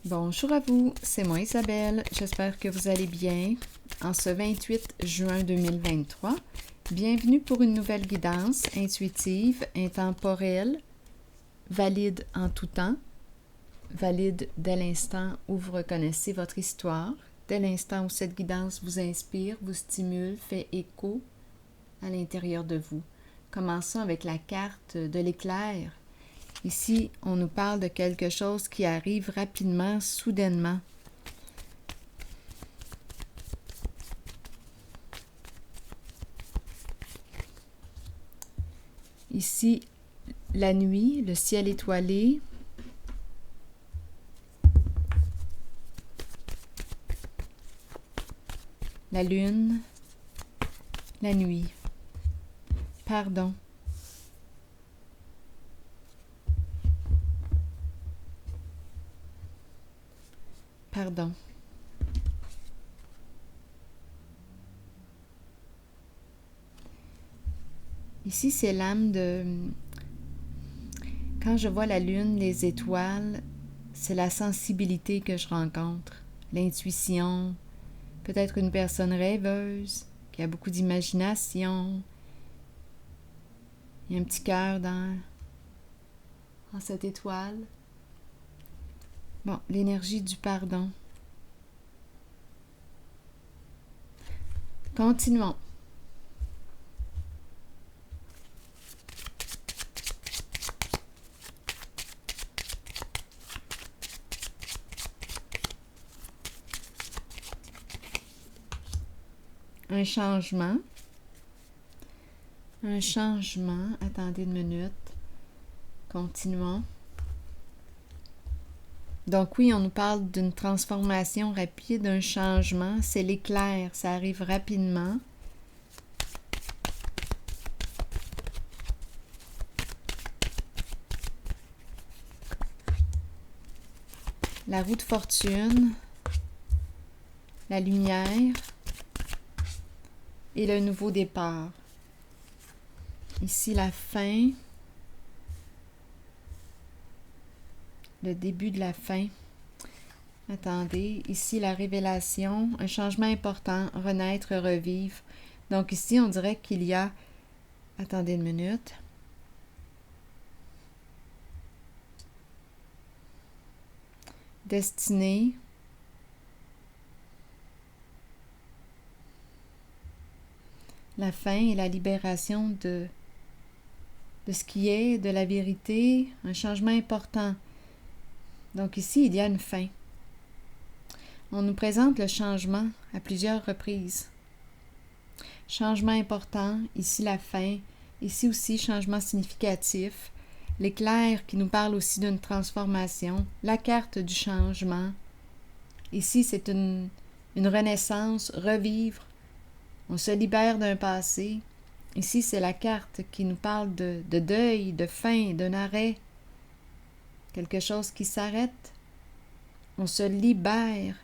Bonjour à vous, c'est moi Isabelle, j'espère que vous allez bien. En ce 28 juin 2023, bienvenue pour une nouvelle guidance intuitive, intemporelle, valide en tout temps, valide dès l'instant où vous reconnaissez votre histoire, dès l'instant où cette guidance vous inspire, vous stimule, fait écho à l'intérieur de vous. Commençons avec la carte de l'éclair. Ici, on nous parle de quelque chose qui arrive rapidement, soudainement. Ici, la nuit, le ciel étoilé. La lune, la nuit. Pardon. Pardon. Ici, c'est l'âme de... Quand je vois la lune, les étoiles, c'est la sensibilité que je rencontre, l'intuition, peut-être une personne rêveuse, qui a beaucoup d'imagination. Il y a un petit cœur dans cette étoile. Bon, l'énergie du pardon. Continuons. Un changement. Un changement. Attendez une minute. Continuons. Donc oui, on nous parle d'une transformation rapide, d'un changement. C'est l'éclair, ça arrive rapidement. La roue de fortune, la lumière et le nouveau départ. Ici, la fin. Le début de la fin. Attendez, ici la révélation, un changement important, renaître, revivre. Donc ici, on dirait qu'il y a... Attendez une minute. Destinée. La fin et la libération de ce qui est, de la vérité, un changement important. Donc ici, il y a une fin. On nous présente le changement à plusieurs reprises. Changement important, ici la fin, ici aussi changement significatif. L'éclair qui nous parle aussi d'une transformation, la carte du changement. Ici, c'est une renaissance, revivre. On se libère d'un passé. Ici, c'est la carte qui nous parle de deuil, de fin, d'un arrêt. Quelque chose qui s'arrête. On se libère.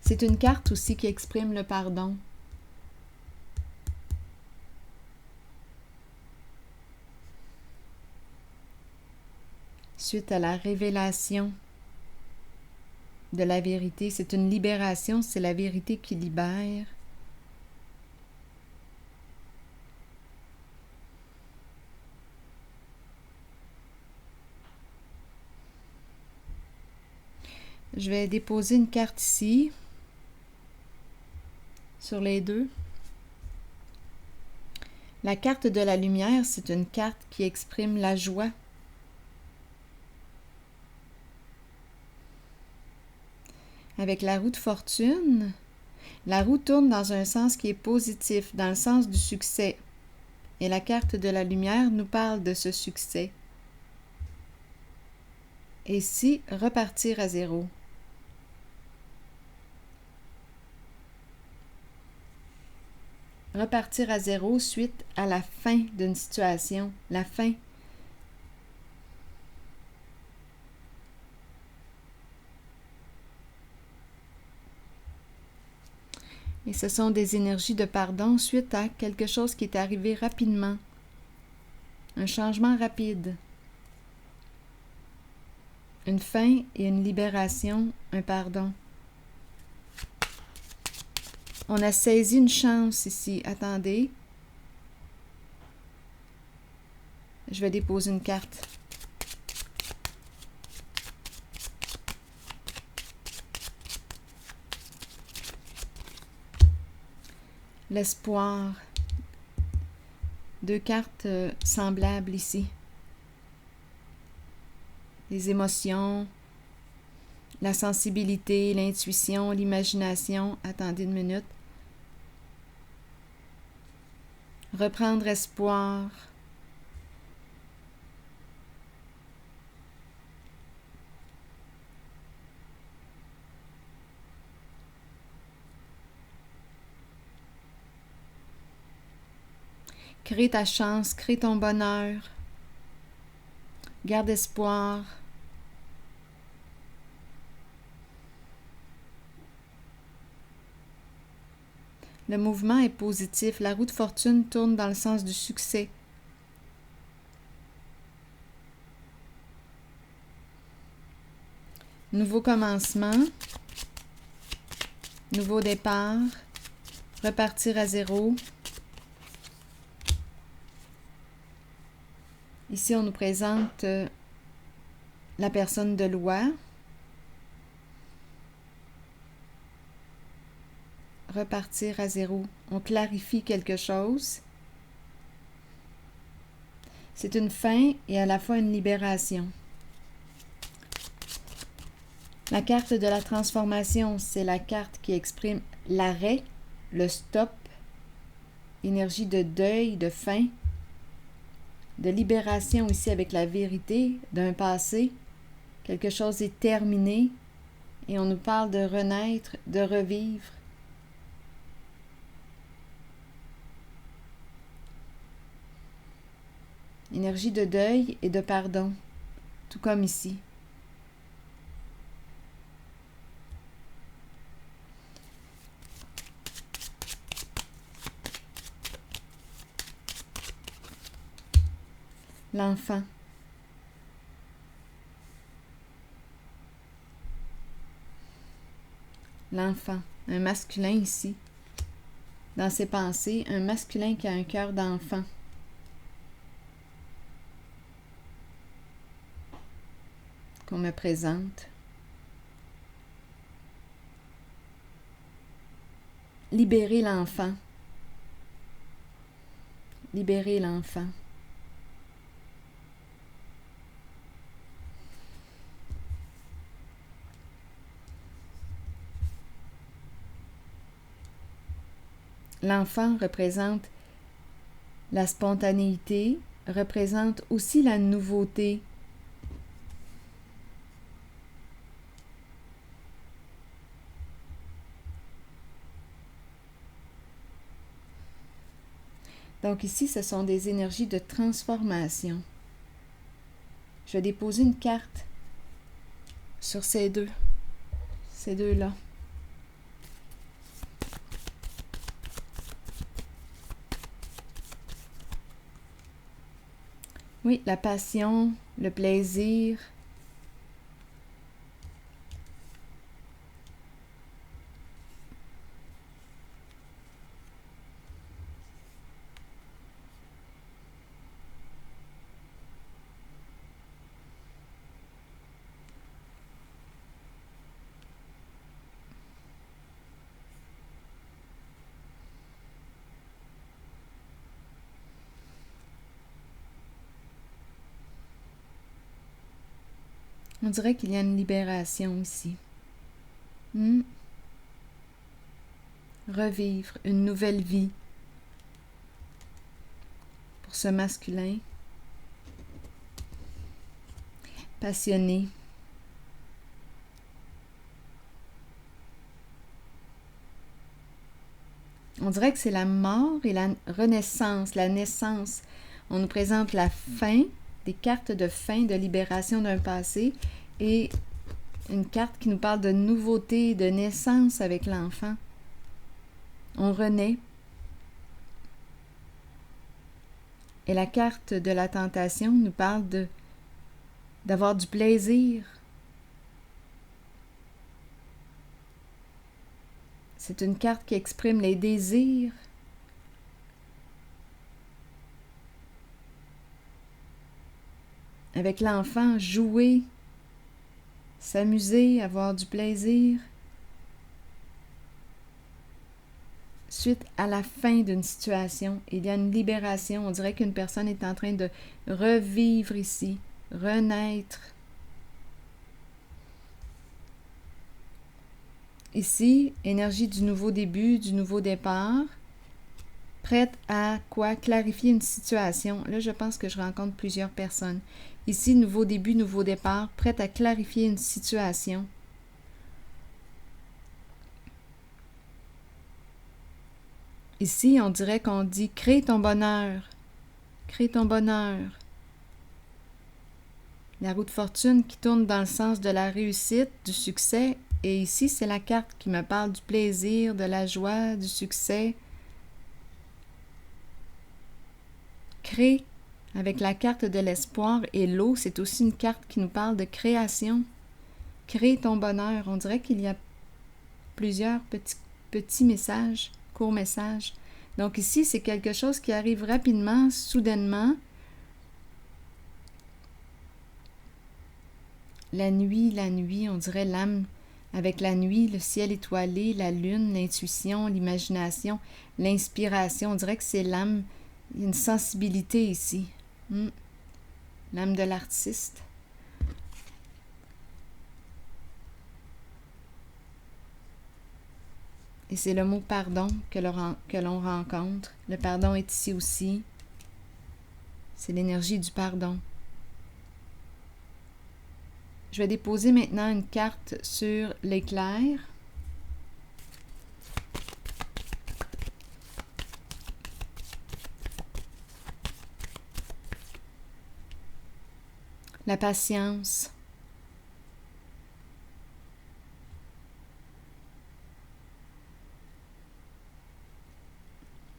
C'est une carte aussi qui exprime le pardon. Suite à la révélation de la vérité, c'est une libération, c'est la vérité qui libère. Je vais déposer une carte ici, sur les deux. La carte de la lumière, c'est une carte qui exprime la joie. Avec la roue de fortune, la roue tourne dans un sens qui est positif, dans le sens du succès. Et la carte de la lumière nous parle de ce succès. Et ici, repartir à zéro. Repartir à zéro suite à la fin d'une situation, la fin. Et ce sont des énergies de pardon suite à quelque chose qui est arrivé rapidement. un changement rapide, une fin et une libération, un pardon. On a saisi une chance ici. Attendez. Je vais déposer une carte. L'espoir. Deux cartes semblables ici. Les émotions, la sensibilité, l'intuition, l'imagination. Attendez une minute. Reprendre espoir. Crée ta chance, crée ton bonheur. Garde espoir. Le mouvement est positif. La roue de fortune tourne dans le sens du succès. Nouveau commencement. Nouveau départ. Repartir à zéro. Ici, on nous présente la personne de loi. Repartir à zéro. On clarifie quelque chose. C'est une fin et à la fois une libération. La carte de la transformation, c'est la carte qui exprime l'arrêt, le stop, énergie de deuil, de fin, de libération ici avec la vérité d'un passé. Quelque chose est terminé et on nous parle de renaître, de revivre. Énergie de deuil et de pardon, tout comme ici. L'enfant. L'enfant, un masculin ici. Dans ses pensées, un masculin qui a un cœur d'enfant. Qu'on me présente. Libérer l'enfant. Libérer l'enfant. L'enfant représente la spontanéité, représente aussi la nouveauté. Donc ici, ce sont des énergies de transformation. Je vais déposer une carte sur ces deux-là. Oui, la passion, le plaisir. On dirait qu'il y a une libération ici. Revivre une nouvelle vie pour ce masculin. Passionné. On dirait que c'est la mort et la renaissance, la naissance. On nous présente la fin, des cartes de fin, de libération d'un passé et une carte qui nous parle de nouveauté, de naissance avec l'enfant. On renaît. Et la carte de la tentation nous parle d'avoir du plaisir. C'est une carte qui exprime les désirs. Avec l'enfant, jouer, s'amuser, avoir du plaisir. Suite à la fin d'une situation, il y a une libération. On dirait qu'une personne est en train de revivre ici, renaître. Ici, énergie du nouveau début, du nouveau départ, prête à quoi? Clarifier une situation. Là, je pense que je rencontre plusieurs personnes. Ici, nouveau début, nouveau départ, prête à clarifier une situation. Ici, on dirait qu'on dit « crée ton bonheur ». Crée ton bonheur. La roue de fortune qui tourne dans le sens de la réussite, du succès. Et ici, c'est la carte qui me parle du plaisir, de la joie, du succès. Crée, avec la carte de l'espoir et l'eau, c'est aussi une carte qui nous parle de création. Crée ton bonheur. On dirait qu'il y a plusieurs petits messages, courts messages. Donc ici, c'est quelque chose qui arrive rapidement, soudainement. La nuit, on dirait l'âme avec la nuit, le ciel étoilé, la lune, l'intuition, l'imagination, l'inspiration. On dirait que c'est l'âme, il y a une sensibilité ici. L'âme de l'artiste. Et c'est le mot pardon que l'on rencontre. Le pardon est ici aussi. C'est l'énergie du pardon. Je vais déposer maintenant une carte sur l'éclair. La patience.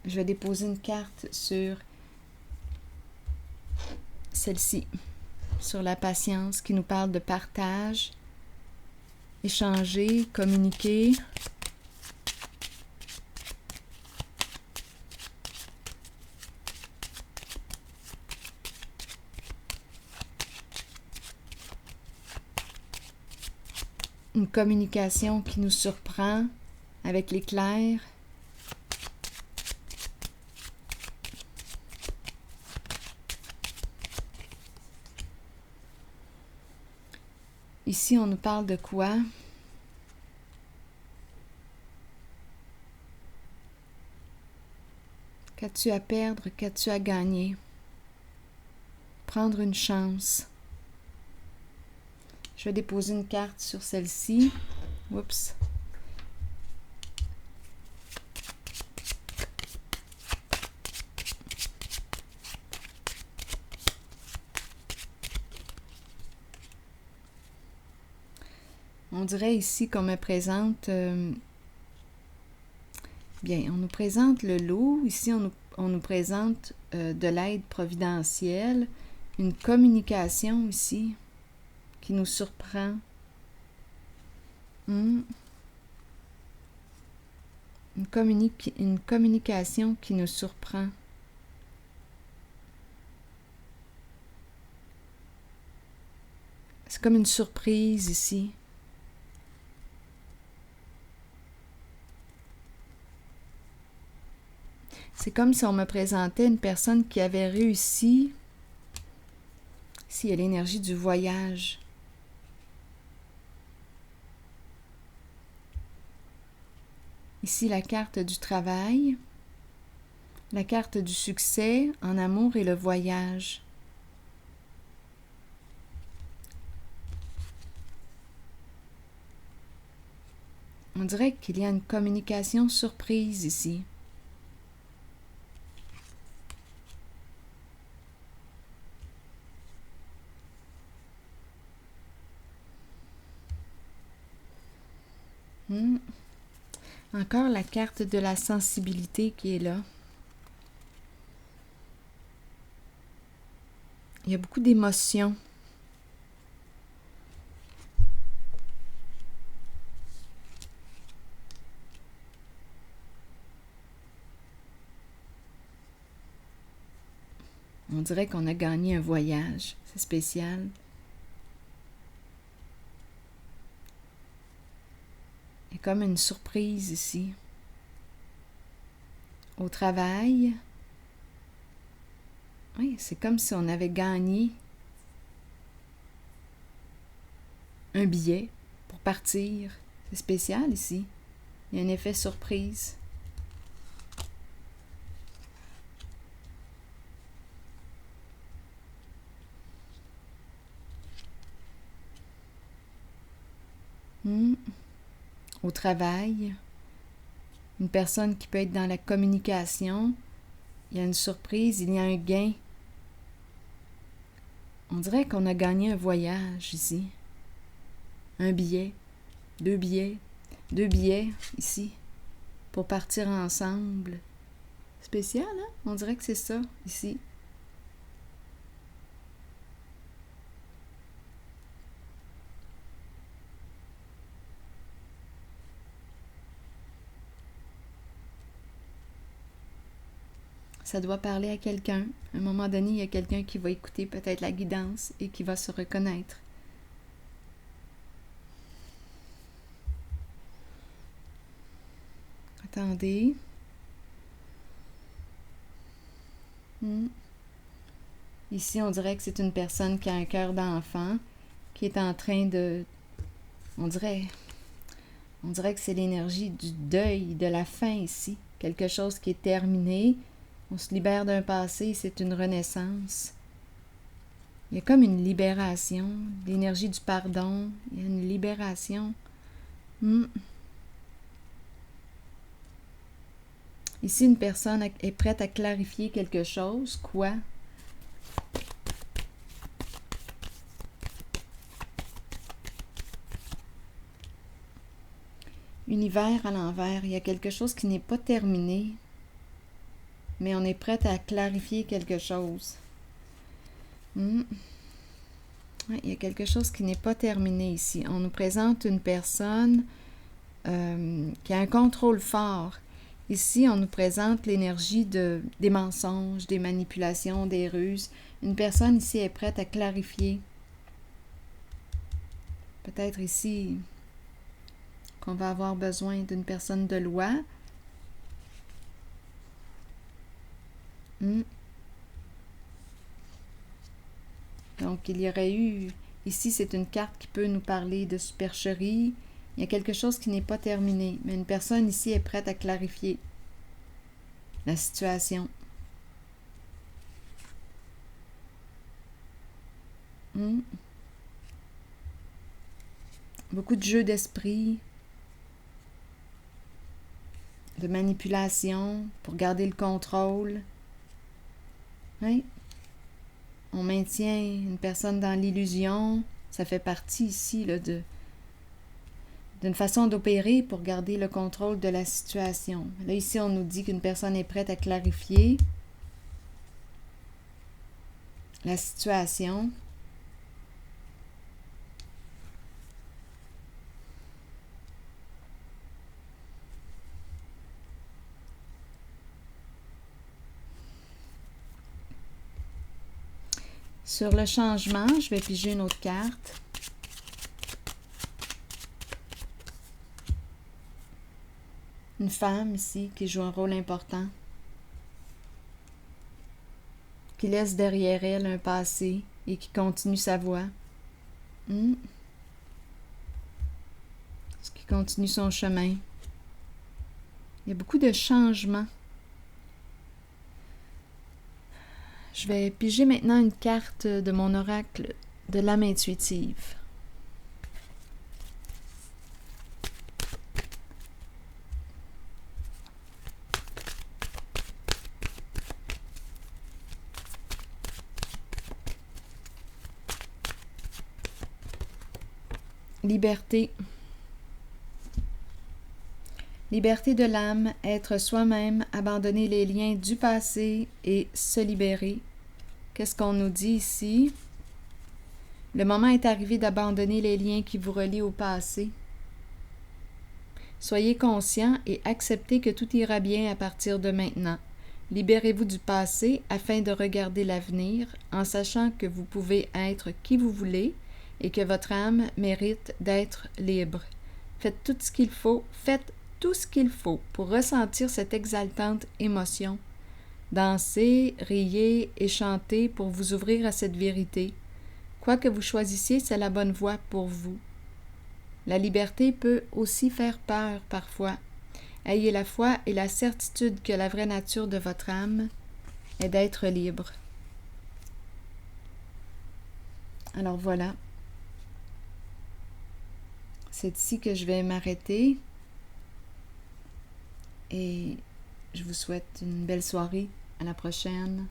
Je vais déposer une carte sur celle-ci, sur la patience, qui nous parle de partage, échanger, communiquer. Une communication qui nous surprend avec l'éclair. Ici, on nous parle de quoi? Qu'as-tu à perdre? Qu'as-tu à gagner? Prendre une chance. Je vais déposer une carte sur celle-ci. Oups. On dirait ici qu'on me présente... Bien, on nous présente le loup. Ici, on nous présente de l'aide providentielle. Une communication ici qui nous surprend. Une communication qui nous surprend. C'est comme une surprise ici. C'est comme si on me présentait une personne qui avait réussi. Ici, il y a l'énergie du voyage. Ici, la carte du travail, la carte du succès en amour et le voyage. On dirait qu'il y a une communication surprise ici. Encore la carte de la sensibilité qui est là. Il y a beaucoup d'émotions. On dirait qu'on a gagné un voyage. C'est spécial. Il y a comme une surprise ici. Au travail, oui, c'est comme si on avait gagné un billet pour partir. C'est spécial ici. Il y a un effet surprise. Au travail, une personne qui peut être dans la communication, il y a une surprise, il y a un gain. On dirait qu'on a gagné un voyage ici. Un billet, deux billets ici, pour partir ensemble. Spécial, hein? On dirait que c'est ça, ici. Ça doit parler à quelqu'un. À un moment donné, il y a quelqu'un qui va écouter peut-être la guidance et qui va se reconnaître. Attendez. Ici, on dirait que c'est une personne qui a un cœur d'enfant, qui est en train de... On dirait que c'est l'énergie du deuil, de la fin ici. Quelque chose qui est terminé. On se libère d'un passé, c'est une renaissance. Il y a comme une libération, l'énergie du pardon. Il y a une libération. Ici, une personne est prête à clarifier quelque chose. Quoi? Univers à l'envers. Il y a quelque chose qui n'est pas terminé, mais on est prête à clarifier quelque chose. Ouais, il y a quelque chose qui n'est pas terminé ici. On nous présente une personne qui a un contrôle fort. Ici, on nous présente l'énergie des mensonges, des manipulations, des ruses. Une personne ici est prête à clarifier. Peut-être ici qu'on va avoir besoin d'une personne de loi. Donc, il y aurait eu... Ici, c'est une carte qui peut nous parler de supercherie. Il y a quelque chose qui n'est pas terminé, mais une personne ici est prête à clarifier la situation. Beaucoup de jeux d'esprit, de manipulation pour garder le contrôle. Oui. On maintient une personne dans l'illusion. Ça fait partie ici là, d'une façon d'opérer pour garder le contrôle de la situation. Là, ici, on nous dit qu'une personne est prête à clarifier la situation. Sur le changement, je vais piger une autre carte. Une femme ici qui joue un rôle important, qui laisse derrière elle un passé et qui continue sa voie. Qui continue son chemin. Il y a beaucoup de changements. Je vais piger maintenant une carte de mon oracle de l'âme intuitive. Liberté. Liberté de l'âme, être soi-même, abandonner les liens du passé et se libérer. qu'est-ce qu'on nous dit ici? Le moment est arrivé d'abandonner les liens qui vous relient au passé. Soyez conscient et acceptez que tout ira bien à partir de maintenant. Libérez-vous du passé afin de regarder l'avenir en sachant que vous pouvez être qui vous voulez et que votre âme mérite d'être libre. Faites tout ce qu'il faut pour ressentir cette exaltante émotion. Dansez, riez et chantez pour vous ouvrir à cette vérité. Quoi que vous choisissiez, c'est la bonne voie pour vous. La liberté peut aussi faire peur parfois. Ayez la foi et la certitude que la vraie nature de votre âme est d'être libre. Alors voilà. C'est ici que je vais m'arrêter et je vous souhaite une belle soirée. À la prochaine.